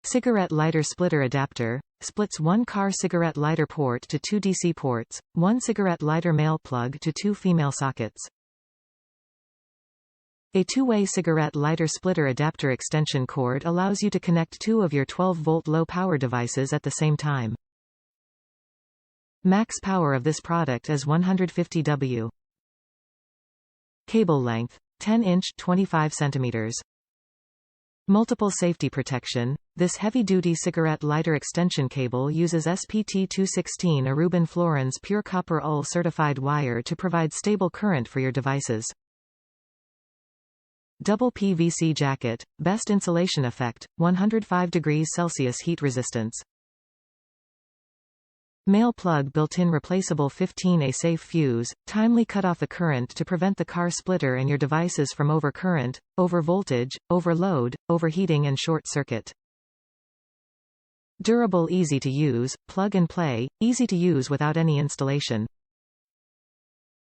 Cigarette lighter splitter adapter, splits one car cigarette lighter port to 2 DC ports, one cigarette lighter male plug to 2 female sockets. A two-way cigarette lighter splitter adapter extension cord allows you to connect two of your 12-volt low-power devices at the same time. Max power of this product is 150 W. Cable length, 10-inch 25 cm. Multiple safety protection. This heavy-duty cigarette lighter extension cable uses SPT216 Aruban Florence pure copper UL certified wire to provide stable current for your devices. Double PVC jacket, best insulation effect, 105 degrees Celsius heat resistance. Male plug built-in replaceable 15A safe fuse, timely cut off the current to prevent the car splitter and your devices from overcurrent, overvoltage, overload, overheating and short circuit. Durable, easy to use, plug and play, easy to use without any installation.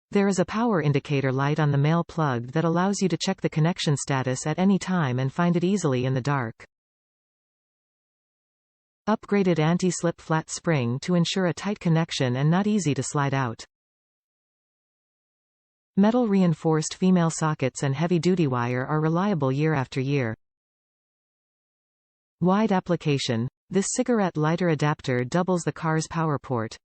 There is a power indicator light on the male plug that allows you to check the connection status at any time and find it easily in the dark. Upgraded anti-slip flat spring to ensure a tight connection and not easy to slide out. Metal reinforced female sockets and heavy-duty wire are reliable year after year. Wide application. This cigarette lighter adapter doubles the car's power port.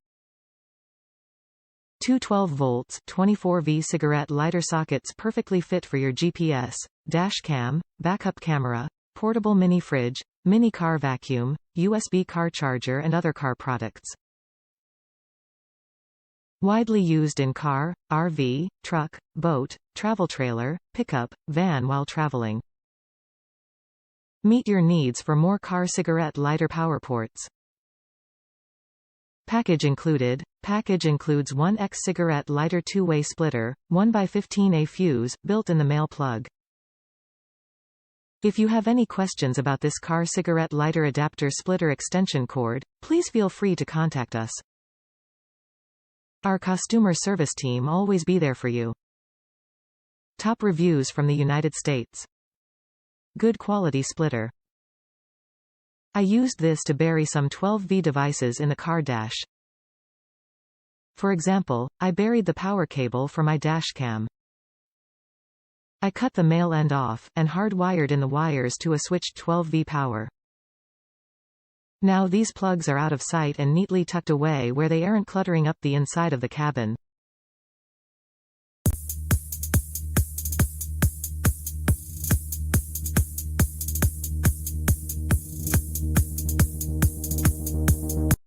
Two 12 volts 24V cigarette lighter sockets perfectly fit for your GPS, dash cam, backup camera, portable mini fridge, mini car vacuum, USB car charger and other car products. Widely used in car, RV, truck, boat, travel trailer, pickup, van while traveling. Meet your needs for more car cigarette lighter power ports. Package included. Package includes 1X cigarette lighter two-way splitter, 1x15A fuse, built in the male plug. If you have any questions about this car cigarette lighter adapter splitter extension cord, please feel free to contact us. Our customer service team always be there for you. Top reviews from the United States. Good quality splitter. I used this to bury some 12V devices in the car dash. For example, I buried the power cable for my dash cam. I cut the male end off, and hardwired in the wires to a switched 12V power. Now these plugs are out of sight and neatly tucked away where they aren't cluttering up the inside of the cabin.